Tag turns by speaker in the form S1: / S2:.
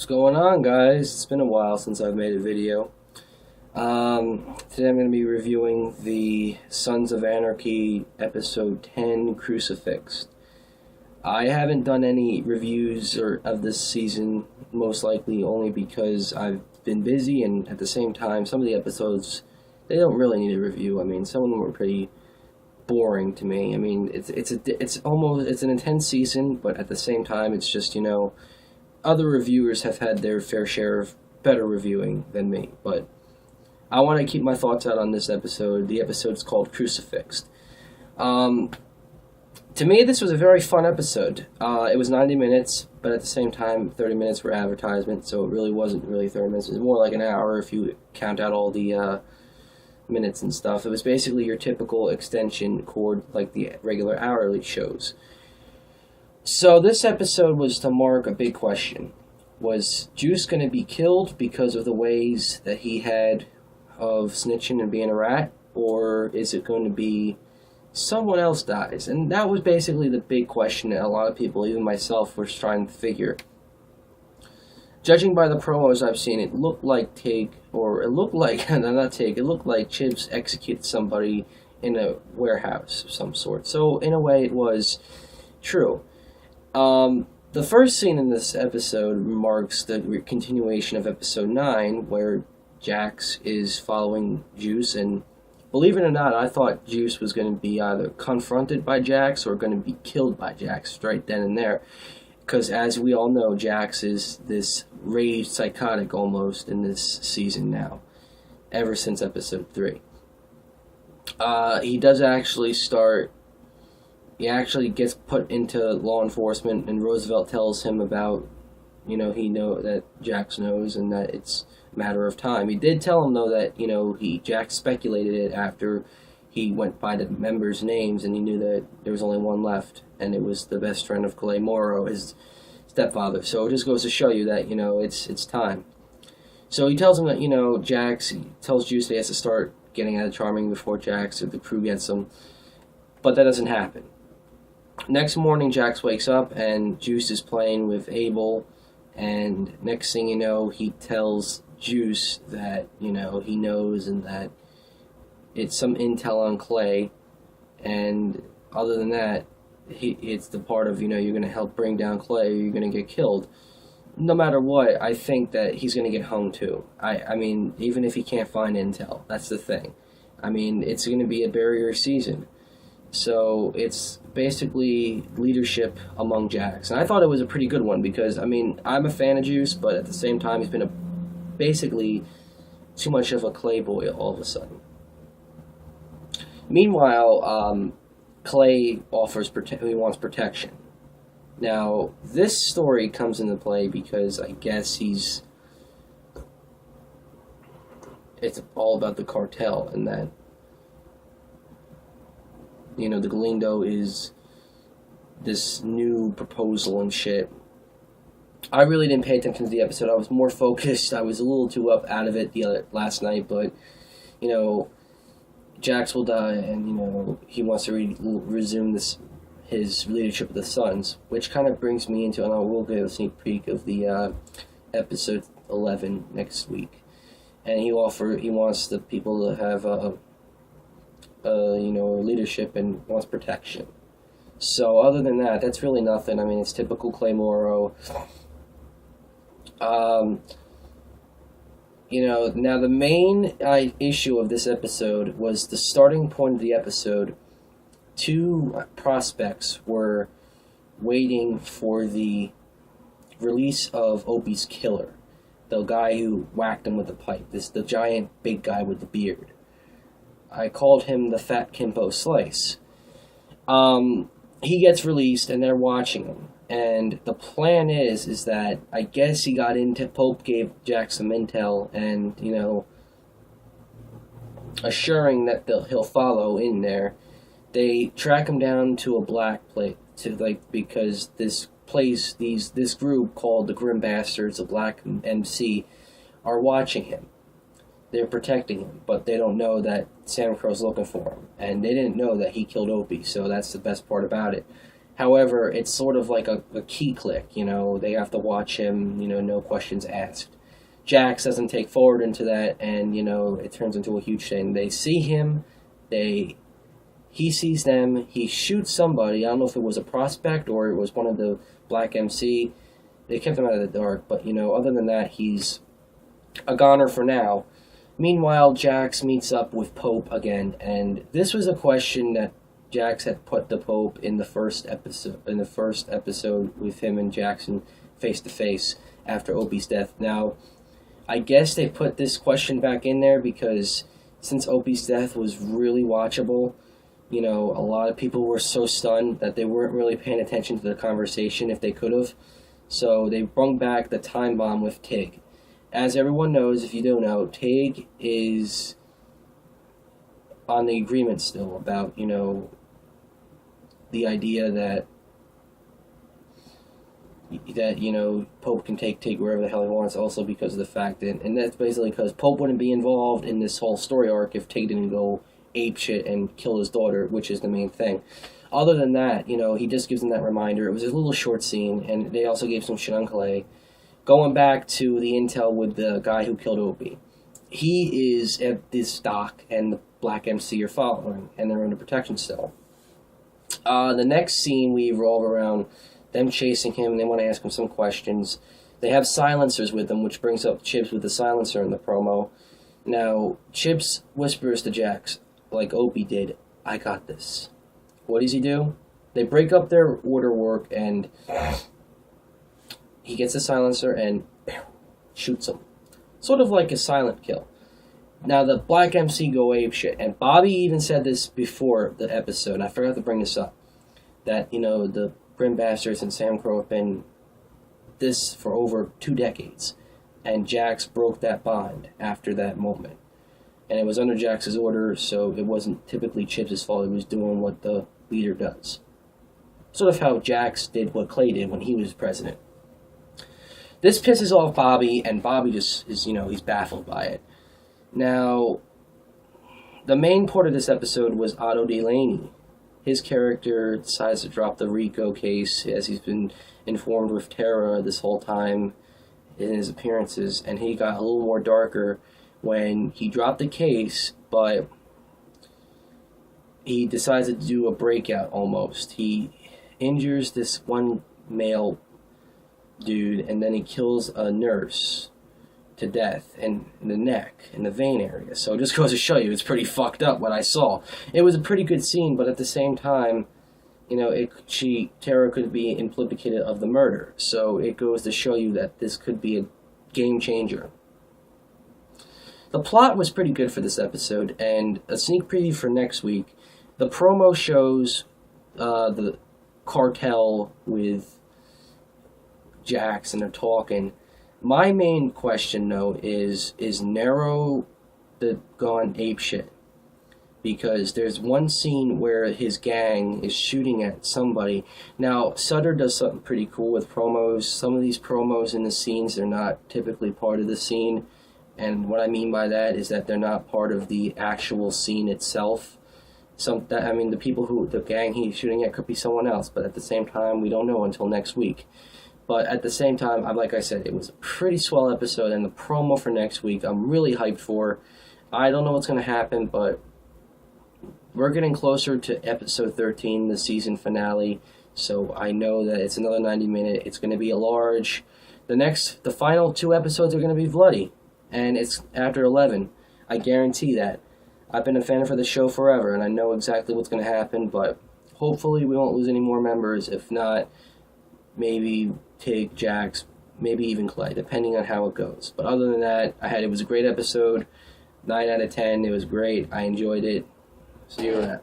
S1: What's going on, guys? It's been a while since I've made a video. Today I'm going to be reviewing the Sons of Anarchy episode 10, Crucifixed. I haven't done any reviews of this season, most likely only because I've been busy, and at the same time, some of the episodes, they don't really need a review. I mean, some of them were pretty boring to me. I mean, it's an intense season, but at the same time, it's just, other reviewers have had their fair share of better reviewing than me, but I want to keep my thoughts out on this episode. The episode's called Crucifixed. To me, this was a very fun episode. It was 90 minutes, but at the same time, 30 minutes were advertisement, so it really wasn't really 30 minutes. It was more like an hour if you count out all the minutes and stuff. It was basically your typical extension cord, like the regular hourly shows. So this episode was to mark a big question. Was Juice going to be killed because of the ways that he had of snitching and being a rat? Or is it going to be someone else dies? And that was basically the big question that a lot of people, even myself, were trying to figure. Judging by the promos I've seen, it looked like Chibs executed somebody in a warehouse of some sort. So in a way it was true. The first scene in this episode marks the continuation of episode 9, where Jax is following Juice, and believe it or not, I thought Juice was going to be either confronted by Jax or going to be killed by Jax right then and there, because as we all know, Jax is this raged psychotic almost in this season now, ever since episode 3. He actually gets put into law enforcement, and Roosevelt tells him about, that Jax knows, and that it's a matter of time. He did tell him, though, that, Jax speculated it after he went by the members' names, and he knew that there was only one left, and it was the best friend of Clay Morrow, his stepfather. So it just goes to show you that, it's time. So he tells him that, he tells Juice that he has to start getting out of Charming before Jax or the crew gets him, but that doesn't happen. Next morning, Jax wakes up, and Juice is playing with Abel, and next thing you know, he tells Juice that, he knows, and that it's some intel on Clay, and other than that, it's the part of, you're going to help bring down Clay, or you're going to get killed. No matter what, I think that he's going to get hung too. I mean, even if he can't find intel, that's the thing. I mean, it's going to be a barrier season. So it's basically leadership among Jax. And I thought it was a pretty good one because, I'm a fan of Juice, but at the same time, he's been basically too much of a Clay boy all of a sudden. Meanwhile, Clay he wants protection. Now, this story comes into play because I guess it's all about the cartel, and that the Galindo is this new proposal and shit. I really didn't pay attention to the episode. I was more focused. I was a little too out of it last night, but, Jax will die, and, he wants to resume his leadership of the Sons, which kind of brings me into, and I will give a sneak peek of the episode 11 next week. And he wants the people to have leadership and wants protection. So other than that, that's really nothing. I mean, it's typical Clay Morrow. Now the main issue of this episode was the starting point of the episode. Two prospects were waiting for the release of Opie's killer, the guy who whacked him with the pipe, the giant big guy with the beard. I called him the Fat Kimbo Slice. He gets released, and they're watching him. And the plan is that I guess he got into, Pope gave Jack some intel, and, assuring that he'll follow in there. They track him down to a black plate, because this group called the Grim Bastards, a black MC, are watching him. They're protecting him, but they don't know that Sam Crow's looking for him, and they didn't know that he killed Opie, so that's the best part about it. However, it's sort of like a key click, they have to watch him, no questions asked. Jax doesn't take forward into that, and, it turns into a huge thing. They see him, he sees them, he shoots somebody. I don't know if it was a prospect or it was one of the Black MC. They kept him out of the dark, but, other than that, he's a goner for now. Meanwhile, Jax meets up with Pope again, and this was a question that Jax had put the Pope in the first episode with him and Jackson face to face after Opie's death. Now, I guess they put this question back in there because since Opie's death was really watchable, a lot of people were so stunned that they weren't really paying attention to the conversation if they could have. So they brought back the time bomb with Tig. As everyone knows, if you don't know, Tig is on the agreement still about, the idea that Pope can take Tig wherever the hell he wants, also because of the fact that, and that's basically because Pope wouldn't be involved in this whole story arc if Tig didn't go apeshit and kill his daughter, which is the main thing. Other than that, he just gives them that reminder. It was a little short scene, and they also gave some shit on Calais. Going back to the intel with the guy who killed Opie. He is at this dock, and the Black MC are following, and they're under protection still. The next scene, we revolve around them chasing him, and they want to ask him some questions. They have silencers with them, which brings up Chips with the silencer in the promo. Now, Chips whispers to Jax, like Opie did, "I got this." What does he do? They break up their order work, and he gets a silencer and shoots him. Sort of like a silent kill. Now, the Black MC go apeshit, and Bobby even said this before the episode, and I forgot to bring this up, that, the Grim Bastards and Sam Crow have been this for over 2 decades, and Jax broke that bond after that moment. And it was under Jax's order, so it wasn't typically Chips' fault. He was doing what the leader does. Sort of how Jax did what Clay did when he was president. This pisses off Bobby, and Bobby just is, he's baffled by it. Now, the main part of this episode was Otto Delaney. His character decides to drop the Rico case, as he's been informed with Tara this whole time in his appearances, and he got a little more darker when he dropped the case, but he decides to do a breakout almost. He injures this one male dude, and then he kills a nurse to death in the neck, in the vein area. So it just goes to show you, it's pretty fucked up what I saw. It was a pretty good scene, but at the same time, Tara could be implicated of the murder. So it goes to show you that this could be a game changer. The plot was pretty good for this episode, and a sneak preview for next week. The promo shows the cartel with Jax, and they're talking. My main question, though, is Nero gone apeshit? Because there's one scene where his gang is shooting at somebody. Now, Sutter does something pretty cool with promos. Some of these promos in the scenes, they're not typically part of the scene. And what I mean by that is that they're not part of the actual scene itself. The gang he's shooting at could be someone else, but at the same time, we don't know until next week. But at the same time, like I said, it was a pretty swell episode, and the promo for next week, I'm really hyped for. I don't know what's going to happen, but we're getting closer to episode 13, the season finale, so I know that it's another 90-minute. It's going to be a large. The final 2 episodes are going to be bloody, and it's after 11. I guarantee that. I've been a fan for the show forever, and I know exactly what's going to happen, but hopefully we won't lose any more members. If not, maybe Tig, Jax, maybe even Clay, depending on how it goes. But other than that, it was a great episode. 9 out of 10. It was great. I enjoyed it. See you around.